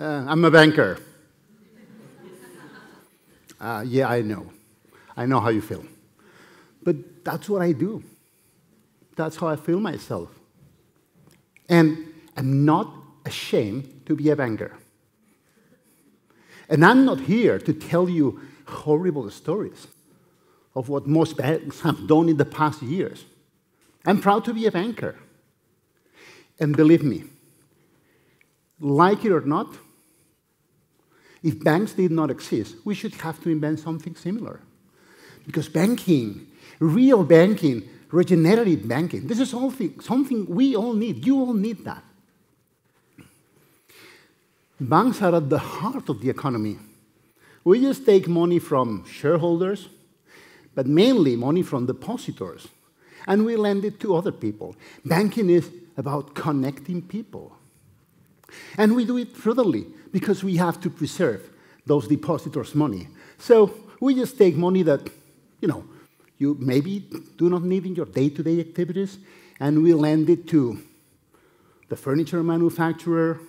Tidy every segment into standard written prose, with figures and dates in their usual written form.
I'm a banker. Yeah, I know. I know how you feel. But that's what I do. That's how I feel myself. And I'm not ashamed to be a banker. And I'm not here to tell you horrible stories of what most banks have done in the past years. I'm proud to be a banker. And believe me, like it or not, if banks did not exist, we should have to invent something similar. Because banking, real banking, regenerative banking, this is something we all need. You all need that. Banks are at the heart of the economy. We just take money from shareholders, but mainly money from depositors, and we lend it to other people. Banking is about connecting people. And we do it prudently because we have to preserve those depositors' money. So we just take money that, you maybe do not need in your day-to-day activities, and we lend it to the furniture manufacturer,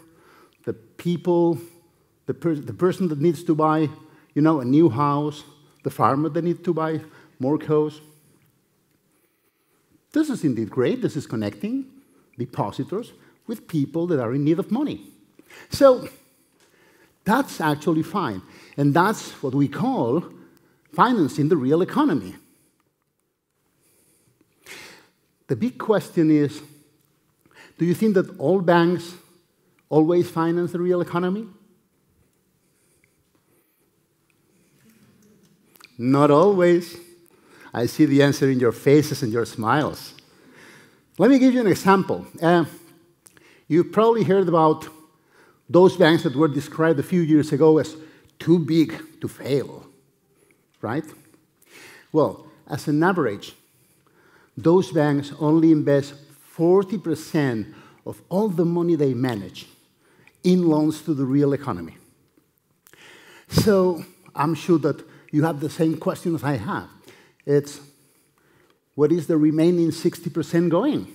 the people, the person that needs to buy, a new house, the farmer that needs to buy more cows. This is indeed great. This is connecting depositors with people that are in need of money. So that's actually fine. And that's what we call financing the real economy. The big question is, do you think that all banks always finance the real economy? Not always. I see the answer in your faces and your smiles. Let me give you an example. You've probably heard about those banks that were described a few years ago as too big to fail, right? Well, as an average, those banks only invest 40% of all the money they manage in loans to the real economy. So I'm sure that you have the same question as I have. It's, what is the remaining 60% going?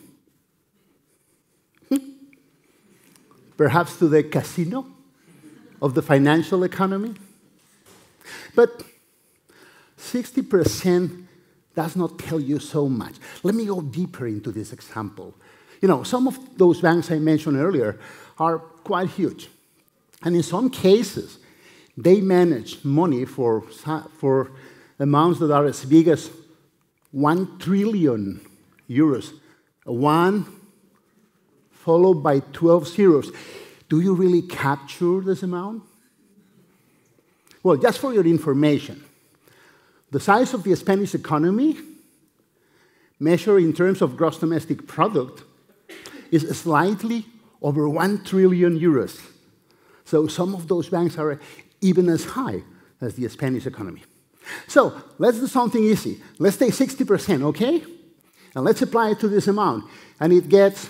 Perhaps to the casino of the financial economy? But 60% does not tell you so much. Let me go deeper into this example. Some of those banks I mentioned earlier are quite huge. And in some cases, they manage money for amounts that are as big as 1 trillion euros. 1 followed by 12 zeros. Do you really capture this amount? Well, just for your information, the size of the Spanish economy, measured in terms of gross domestic product, is slightly over 1 trillion euros. So some of those banks are even as high as the Spanish economy. So let's do something easy. Let's take 60%, okay? And let's apply it to this amount. And it gets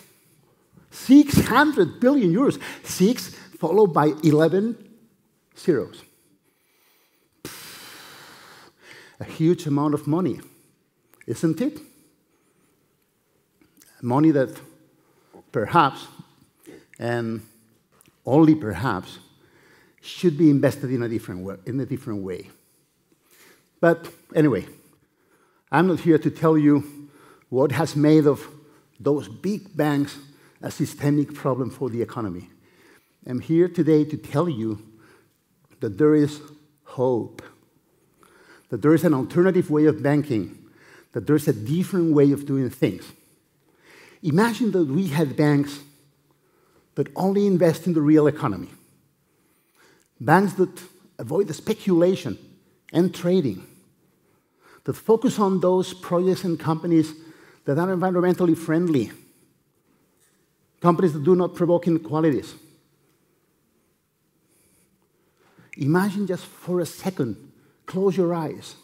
600 billion euros. 6 followed by 11 zeros. A huge amount of money, isn't it? Money that perhaps, and only perhaps, should be invested in a different way. But anyway, I'm not here to tell you what has made of those big banks a systemic problem for the economy. I'm here today to tell you that there is hope, that there is an alternative way of banking, that there is a different way of doing things. Imagine that we had banks that only invest in the real economy, banks that avoid the speculation and trading, that focus on those projects and companies that are environmentally friendly, companies that do not provoke inequalities. Imagine just for a second, close your eyes.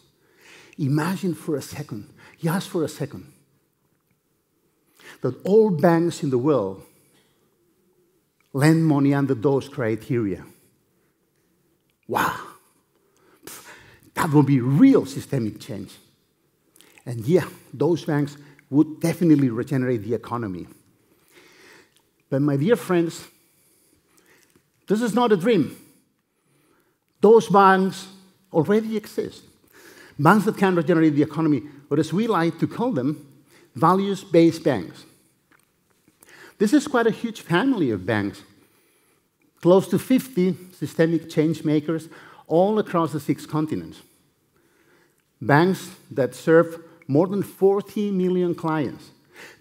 Imagine for a second, just for a second, that all banks in the world lend money under those criteria. Wow. That would be real systemic change. And yeah, those banks would definitely regenerate the economy. But my dear friends, This is not a dream. Those banks already exist. Banks that can regenerate the economy, or as we like to call them, values-based banks. This is quite a huge family of banks. Close to 50 systemic change makers all across the 6 continents. Banks that serve more than 40 million clients,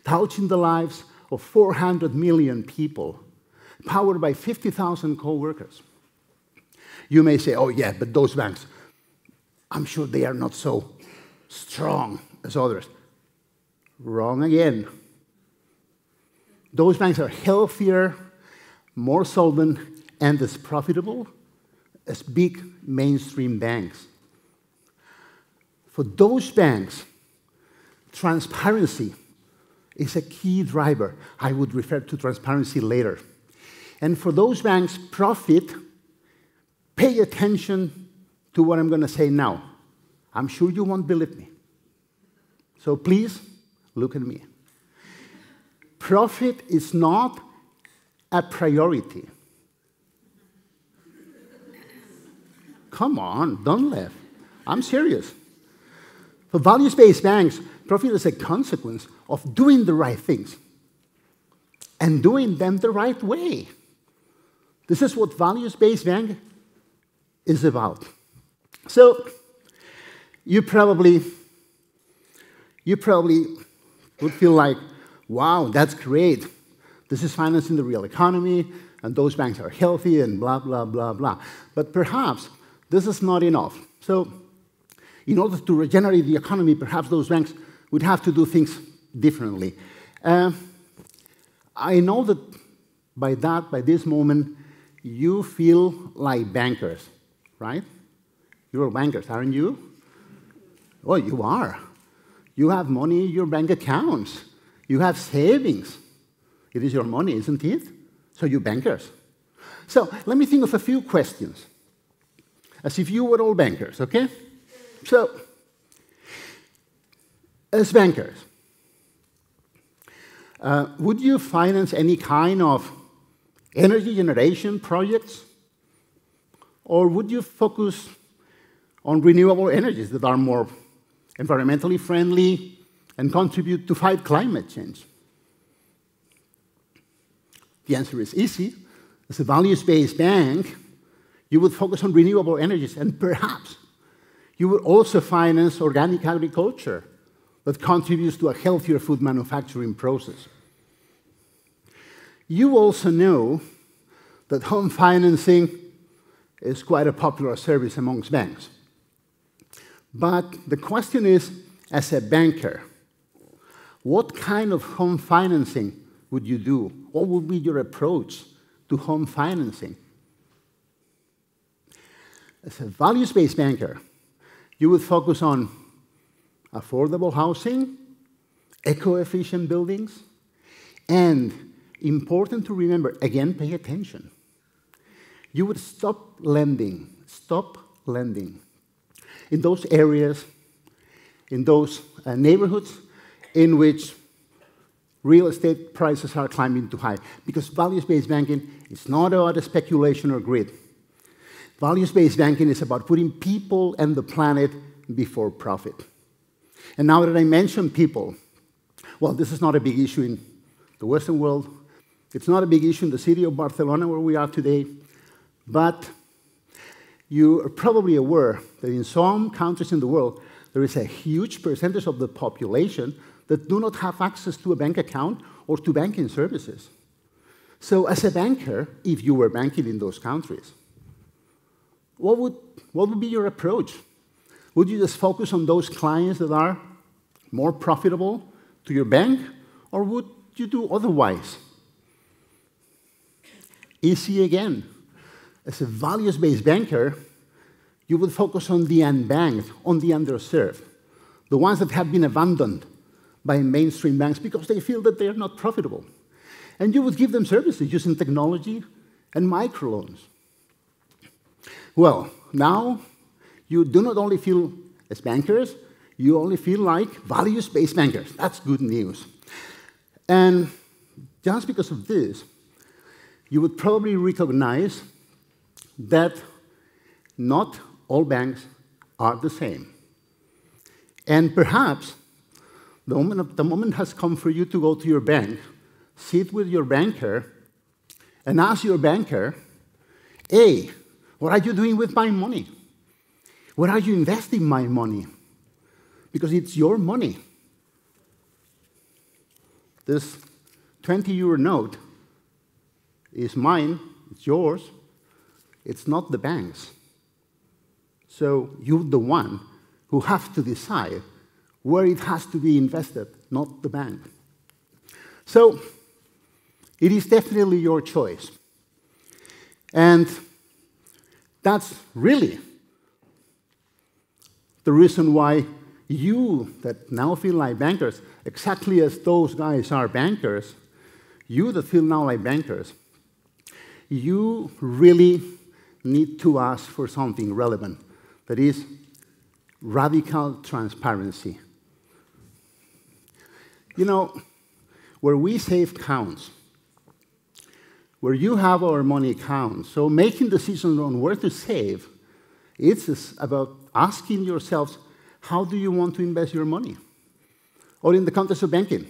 touching the lives of 400 million people, powered by 50,000 co-workers. You may say, oh yeah, but those banks, I'm sure they are not so strong as others. Wrong again. Those banks are healthier, more solvent, and as profitable as big mainstream banks. For those banks, transparency is a key driver. I would refer to transparency later. And for those banks, profit, pay attention to what I'm going to say now. I'm sure you won't believe me. So please, look at me. Profit is not a priority. Come on, don't laugh. I'm serious. For values-based banks, profit is a consequence of doing the right things and doing them the right way. This is what values-based bank is about. So you probably would feel like, wow, that's great. This is financing the real economy, and those banks are healthy, and blah, blah, blah, blah. But perhaps this is not enough. So in order to regenerate the economy, perhaps those banks would have to do things differently. I know that by this moment, you feel like bankers, right? You're bankers, aren't you? Oh, you are. You have money in your bank accounts. You have savings. It is your money, isn't it? So you're bankers. So let me think of a few questions, as if you were all bankers, okay? So, as bankers, would you finance any kind of energy generation projects? Or would you focus on renewable energies that are more environmentally friendly and contribute to fight climate change? The answer is easy. As a values-based bank, you would focus on renewable energies, and perhaps you would also finance organic agriculture that contributes to a healthier food manufacturing process. You also know that home financing is quite a popular service amongst banks. But the question is, as a banker, what kind of home financing would you do? What would be your approach to home financing? As a values-based banker, you would focus on affordable housing, eco-efficient buildings, and important to remember, again, pay attention. You would stop lending in those areas, in those neighborhoods in which real estate prices are climbing too high. Because values-based banking is not about speculation or greed. Values-based banking is about putting people and the planet before profit. And now that I mentioned people, well, this is not a big issue in the Western world. It's not a big issue in the city of Barcelona, where we are today. But you are probably aware that in some countries in the world, there is a huge percentage of the population that do not have access to a bank account or to banking services. So as a banker, if you were banking in those countries, what would be your approach? Would you just focus on those clients that are more profitable to your bank, or would you do otherwise? Easy again. As a values-based banker, you would focus on the unbanked, on the underserved, the ones that have been abandoned by mainstream banks because they feel that they are not profitable. And you would give them services using technology and microloans. Well, now you do not only feel as bankers, you only feel like values-based bankers. That's good news. And just because of this, you would probably recognize that not all banks are the same. And perhaps the moment has come for you to go to your bank, sit with your banker, and ask your banker, hey, what are you doing with my money? Where are you investing my money? Because it's your money. This 20-euro note is mine, it's yours, it's not the bank's. So you're the one who have to decide where it has to be invested, not the bank. So it is definitely your choice. And that's really the reason why you that now feel like bankers, exactly as those guys are bankers, you that feel now like bankers, you really need to ask for something relevant, that is radical transparency. You know, where we save counts, where you have our money counts, so making decisions on where to save, it's about asking yourselves, how do you want to invest your money? Or in the context of banking,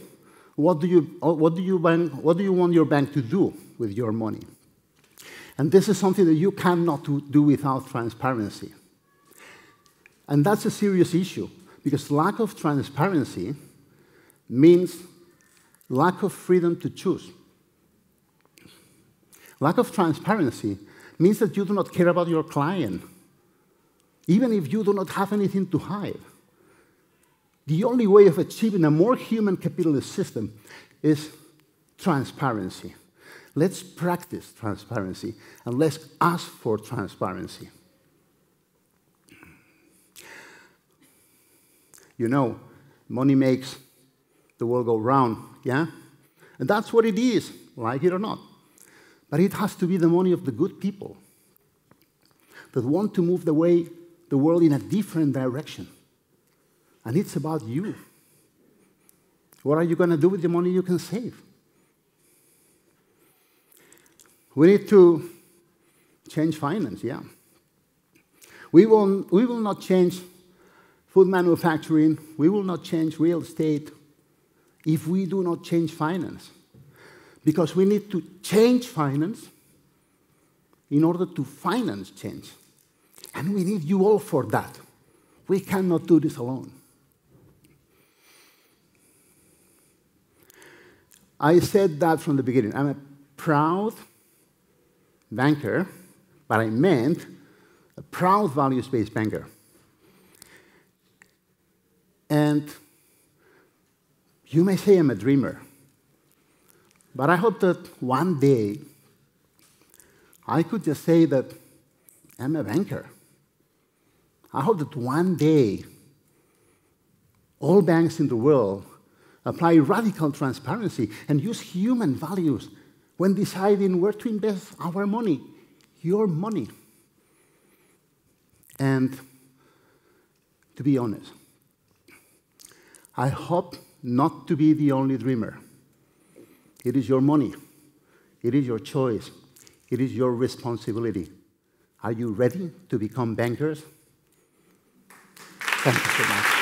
what do you want your bank to do with your money? And this is something that you cannot do without transparency. And that's a serious issue, because lack of transparency means lack of freedom to choose. Lack of transparency means that you do not care about your client, even if you do not have anything to hide. The only way of achieving a more human capitalist system is transparency. Let's practice transparency, and let's ask for transparency. You know, money makes the world go round, yeah? And that's what it is, like it or not. But it has to be the money of the good people that want to move the world in a different direction. And it's about you. What are you going to do with the money you can save? We need to change finance, yeah. We will not change food manufacturing, we will not change real estate if we do not change finance. Because we need to change finance in order to finance change. And we need you all for that. We cannot do this alone. I said that from the beginning. I'm a proud banker, but I meant a proud values-based banker. And you may say I'm a dreamer, but I hope that one day I could just say that I'm a banker. I hope that one day all banks in the world apply radical transparency and use human values when deciding where to invest our money, your money. And to be honest, I hope not to be the only dreamer. It is your money. It is your choice. It is your responsibility. Are you ready to become bankers? Thank you so much.